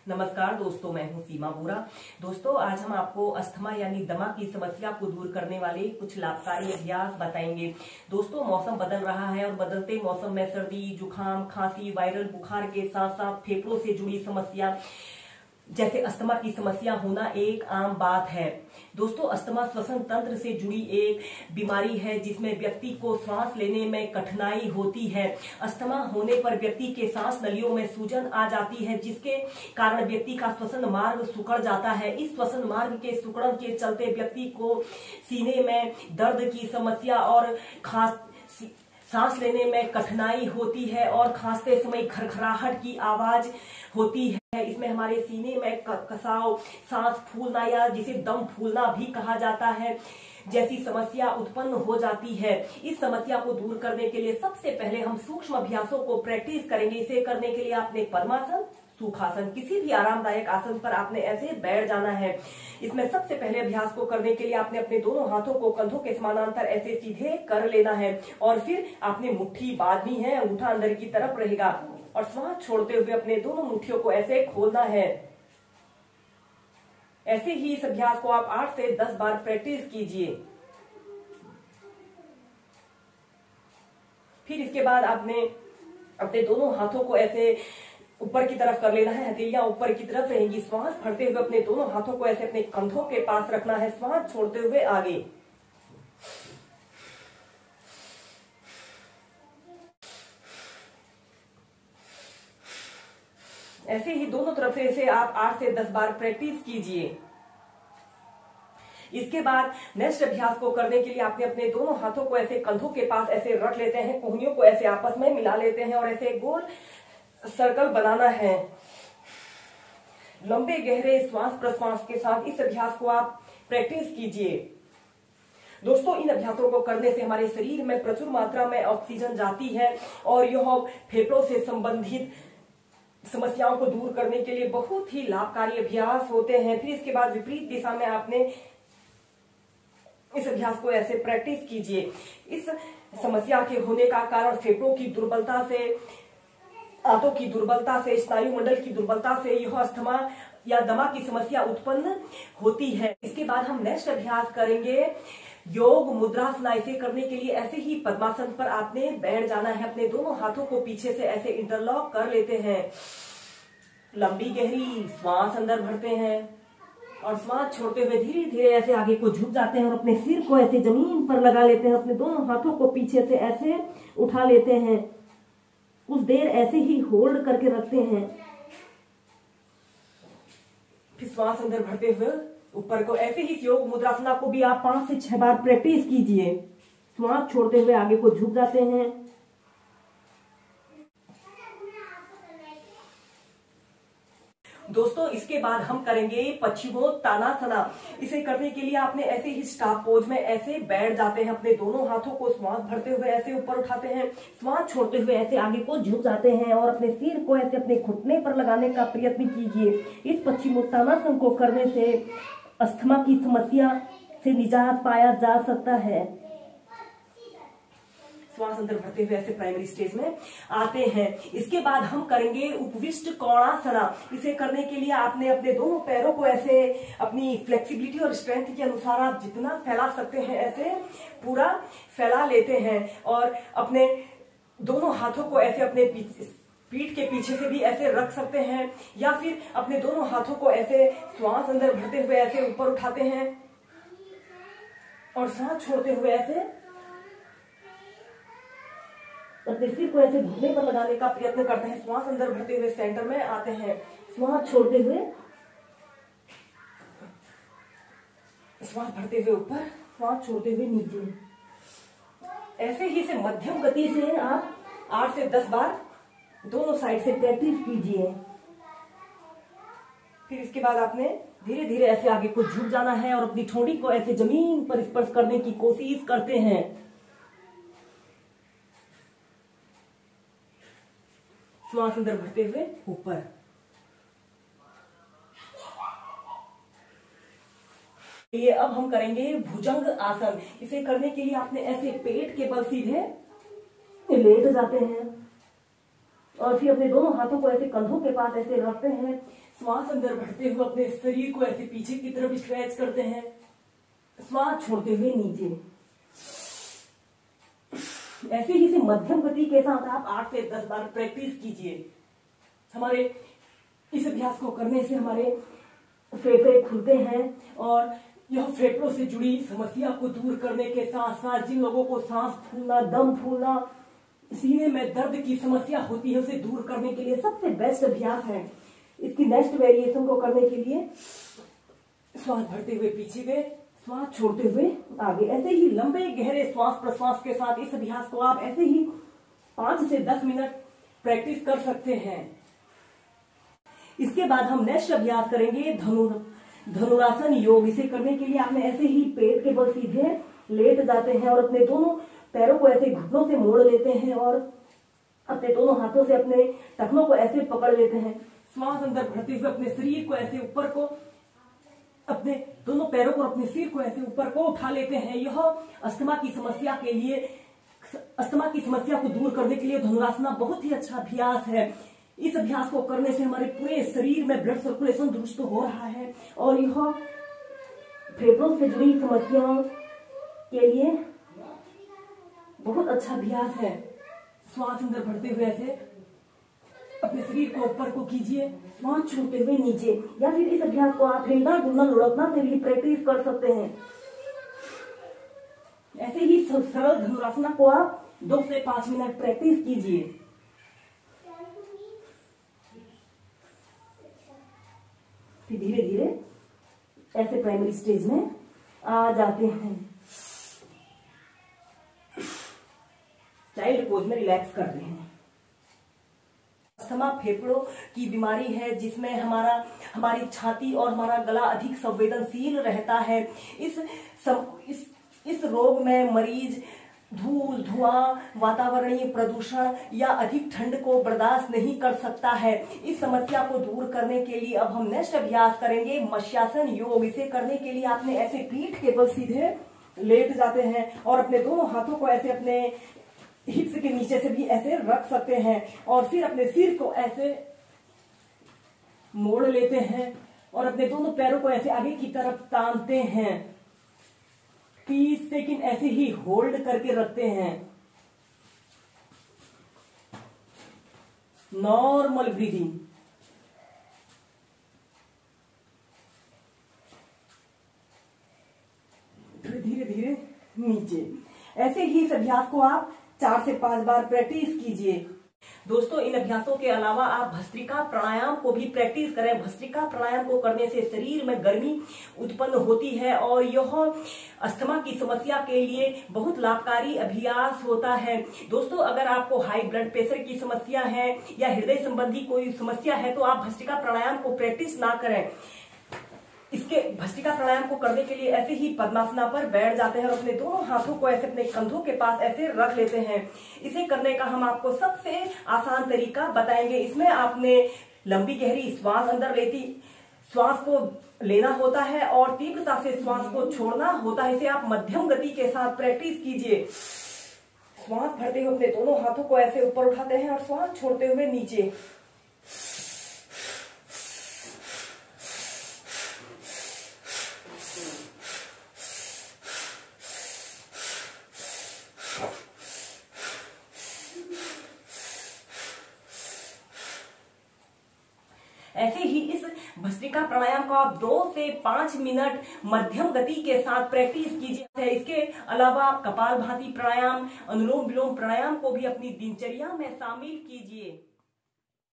नमस्कार दोस्तों, मैं हूं सीमा बोरा। दोस्तों, आज हम आपको अस्थमा यानी दमा की समस्या को दूर करने वाले कुछ लाभकारी अभ्यास बताएंगे। दोस्तों, मौसम बदल रहा है और बदलते मौसम में सर्दी, जुकाम, खांसी, वायरल बुखार के साथ साथ फेफड़ों से जुड़ी समस्या जैसे अस्थमा की समस्या होना एक आम बात है। दोस्तों, अस्थमा श्वसन तंत्र से जुड़ी एक बीमारी है जिसमें व्यक्ति को सांस लेने में कठिनाई होती है। अस्थमा होने पर व्यक्ति के सांस नलियों में सूजन आ जाती है, जिसके कारण व्यक्ति का श्वसन मार्ग सिकुड़ जाता है। इस श्वसन मार्ग के सिकुड़न के चलते व्यक्ति को सीने में दर्द की समस्या और सांस लेने में कठिनाई होती है और खांसते समय खरखराहट की आवाज होती है। इसमें हमारे सीने में कसाव, सांस फूलना या जिसे दम फूलना भी कहा जाता है, जैसी समस्या उत्पन्न हो जाती है। इस समस्या को दूर करने के लिए सबसे पहले हम सूक्ष्म अभ्यासों को प्रैक्टिस करेंगे। इसे करने के लिए आपने पद्मासन, सुखासन, किसी भी आरामदायक आसन पर आपने ऐसे बैठ जाना है। इसमें सबसे पहले अभ्यास को करने के लिए आपने अपने दोनों हाथों को कंधों के समानांतर ऐसे सीधे कर लेना है और फिर आपने मुट्ठी बांधनी है, अंगूठा अंदर की तरफ रहेगा और श्वास छोड़ते हुए अपने दोनों मुट्ठियों को ऐसे खोलना है। ऐसे ही इस अभ्यास को आप 8 से 10 बार प्रैक्टिस कीजिए। फिर इसके बाद आपने अपने दोनों हाथों को ऐसे ऊपर की तरफ कर लेना है, हथेलियां ऊपर की तरफ रहेंगी। श्वास भरते हुए अपने दोनों हाथों को ऐसे अपने कंधों के पास रखना है, श्वास छोड़ते हुए आगे। ऐसे ही दोनों तरफ से इसे आप 8 से 10 बार प्रैक्टिस कीजिए। इसके बाद नेक्स्ट अभ्यास को करने के लिए आपने अपने दोनों हाथों को ऐसे कंधों के पास ऐसे रख लेते हैं, कोहनियों को ऐसे आपस में मिला लेते हैं और ऐसे गोल सर्कल बनाना है। लंबे गहरे श्वास प्रश्वास के साथ इस अभ्यास को आप प्रैक्टिस कीजिए। दोस्तों, इन अभ्यासों को करने से हमारे शरीर में प्रचुर मात्रा में ऑक्सीजन जाती है और यह फेफड़ों से संबंधित समस्याओं को दूर करने के लिए बहुत ही लाभकारी अभ्यास होते हैं। फिर इसके बाद विपरीत दिशा में आपने इस अभ्यास को ऐसे प्रैक्टिस कीजिए। इस समस्या के होने का कारण फेफड़ों की दुर्बलता से, आंतों की दुर्बलता से, स्नायु मंडल की दुर्बलता से यह अस्थमा या दमा की समस्या उत्पन्न होती है। इसके बाद हम नेक्स्ट अभ्यास करेंगे योग मुद्रासना। इसे करने के लिए ऐसे ही पद्मासन पर आपने बैठ जाना है। अपने दोनों हाथों को पीछे से ऐसे इंटरलॉक कर लेते हैं। लंबी गहरी श्वास अंदर भरते हैं और श्वास छोड़ते हुए धीरे धीरे ऐसे आगे को झुक जाते हैं और अपने सिर को ऐसे जमीन पर लगा लेते हैं। अपने दोनों हाथों को पीछे से ऐसे उठा लेते हैं। कुछ देर ऐसे ही होल्ड करके रखते हैं। फिर श्वास अंदर भरते हुए ऊपर को ऐसे ही योग मुद्रासना को भी आप 5 से 6 बार प्रैक्टिस कीजिए। श्वास छोड़ते हुए आगे को झुक जाते हैं। दोस्तों, इसके बाद हम करेंगे पश्चिमोत्तानासना। इसे करने के लिए आपने ऐसे ही स्टार पोज में ऐसे बैठ जाते हैं। अपने दोनों हाथों को श्वास भरते हुए ऐसे ऊपर उठाते हैं, श्वास छोड़ते हुए ऐसे आगे को झुक जाते हैं और अपने सिर को ऐसे अपने घुटने पर लगाने का प्रयत्न कीजिए। इस पश्चिमोत्तानासन को करने से अस्थमा की समस्या से निजात पाया जा सकता है। श्वास अंदर भरते हुए ऐसे प्राइमरी स्टेज में आते हैं। इसके बाद हम करेंगे उपविष्ट कोणासना। इसे करने के लिए आपने अपने दोनों पैरों को ऐसे अपनी फ्लेक्सिबिलिटी और स्ट्रेंथ के अनुसार आप जितना फैला सकते हैं ऐसे पूरा फैला लेते हैं और अपने दोनों हाथों को ऐसे अपने पीठ के पीछे से भी ऐसे रख सकते हैं या फिर अपने दोनों हाथों को ऐसे श्वास अंदर भरते हुए ऐसे ऊपर उठाते हैं और सांस छोड़ते हुए ऐसे अपने सिर को ऐसे घुटने पर लगाने का प्रयत्न करते हैं। श्वास अंदर भरते हुए सेंटर में आते हैं, श्वास छोड़ते हुए, श्वास भरते हुए ऊपर, श्वास छोड़ते हुए नीचे। ऐसे ही से मध्यम गति से आप 8 से 10 बार दोनों साइड से प्रैक्टिस कीजिए। फिर इसके बाद आपने धीरे धीरे ऐसे आगे को झुक जाना है और अपनी ठोड़ी को ऐसे जमीन पर स्पर्श करने की कोशिश करते हैं। श्वास अंदर भरते हुए ऊपर। ये अब हम करेंगे भुजंग आसन। इसे करने के लिए आपने ऐसे पेट के बल सीधे लेट जाते हैं और फिर अपने दोनों हाथों को ऐसे कंधों के पास ऐसे रखते हैं, श्वास अंदर भरते हुए अपने शरीर को ऐसे पीछे की तरफ स्ट्रेच करते हैं, श्वास छोड़ते हुए नीचे। ऐसे ही से मध्यम गति के साथ आप 8 से 10 बार प्रैक्टिस कीजिए। हमारे इस अभ्यास को करने से हमारे फेफड़े खुलते हैं और यह फेफड़ों से जुड़ी समस्या को दूर करने के साथ साथ जिन लोगों को सांस फूलना, दम फूलना, सीने में दर्द की समस्या होती है, उसे दूर करने के लिए सबसे बेस्ट अभ्यास है। इसकी नेक्स्ट वेरिएशन को करने के लिए श्वास भरते हुए पीछे गए, श्वास छोड़ते हुए आगे। ऐसे ही लंबे गहरे श्वास प्रश्वास के साथ इस अभ्यास को आप ऐसे ही 5 से 10 मिनट प्रैक्टिस कर सकते हैं। इसके बाद हम नेक्स्ट अभ्यास करेंगे धनुरासन योग। इसे करने के लिए आपने ऐसे ही पेट के बल सीधे लेट जाते हैं और अपने दोनों पैरों को ऐसे घुटनों से मोड़ लेते हैं और अपने दोनों हाथों से अपने टखनों को ऐसे पकड़ लेते हैं। श्वास अंदर भरते हुए अपने शरीर को ऐसे ऊपर को, अपने दोनों पैरों को, अपने सिर को ऐसे ऊपर को उठा लेते हैं। यह अस्थमा की समस्या के लिए, अस्थमा की समस्या को दूर करने के लिए धनुरासना बहुत ही अच्छा अभ्यास है। इस अभ्यास को करने से हमारे पूरे शरीर में ब्लड सर्कुलेशन दुरुस्त हो रहा है और यह फेफड़ों से जुड़ी समस्याओं के लिए बहुत अच्छा अभ्यास है। श्वास अंदर भरते हुए ऐसे अपने शरीर को ऊपर को कीजिए, श्वास छोड़ते हुए नीचे। या फिर इस अभ्यास को आप हिलना डुलना लुढ़कना से भी प्रैक्टिस कर सकते हैं। ऐसे ही सरल धनुरासना को आप 2 से 5 मिनट प्रैक्टिस कीजिए। फिर धीरे धीरे ऐसे प्राइमरी स्टेज में आ जाते हैं। चाइल्ड पोज में रिलैक्स कर रहे हैं। अस्थमा फेफड़ों की बीमारी है जिसमें हमारी छाती और हमारा गला अधिक संवेदनशील रहता है। इस रोग में मरीज धूल, धुआं, वातावरणीय प्रदूषण या अधिक ठंड को बर्दाश्त नहीं कर सकता है। इस समस्या को दूर करने के लिए अब हम नेक्स्ट अभ्यास करेंगे मत्स्यासन योग। इसे करने के लिए आपने ऐसे पीठ के बल सीधे लेट जाते हैं और अपने दोनों हाथों को ऐसे अपने हिप्स के नीचे से भी ऐसे रख सकते हैं और फिर अपने सिर को ऐसे मोड़ लेते हैं और अपने दोनों पैरों को ऐसे आगे की तरफ तानते हैं। 30 सेकंड ऐसे ही होल्ड करके रखते हैं। Normal breathing. फिर धीरे धीरे नीचे। ऐसे ही इस अभ्यास को आप 4 से 5 बार प्रैक्टिस कीजिए। दोस्तों, इन अभ्यासों के अलावा आप भस्त्रिका प्राणायाम को भी प्रैक्टिस करें। भस्त्रिका प्राणायाम को करने से शरीर में गर्मी उत्पन्न होती है और यह अस्थमा की समस्या के लिए बहुत लाभकारी अभ्यास होता है। दोस्तों, अगर आपको हाई ब्लड प्रेशर की समस्या है या हृदय संबंधी कोई समस्या है तो आप भस्त्रिका प्राणायाम को प्रैक्टिस ना करें। इसके भस्त्रिका प्राणायाम को करने के लिए ऐसे ही पद्मासना पर बैठ जाते हैं और अपने दोनों हाथों को ऐसे अपने कंधों के पास ऐसे रख लेते हैं। इसे करने का हम आपको सबसे आसान तरीका बताएंगे। इसमें आपने लंबी गहरी श्वास अंदर श्वास को लेना होता है और तीव्रता से श्वास को छोड़ना होता है। इसे आप मध्यम गति के साथ प्रैक्टिस कीजिए। श्वास भरते हुए अपने दोनों हाथों को ऐसे ऊपर उठाते हैं और श्वास छोड़ते हुए नीचे। ऐसे ही इस भस्त्रिका प्राणायाम को आप 2 से 5 मिनट मध्यम गति के साथ प्रैक्टिस कीजिए। इसके अलावा कपालभाति प्राणायाम, अनुलोम विलोम प्राणायाम को भी अपनी दिनचर्या में शामिल कीजिए।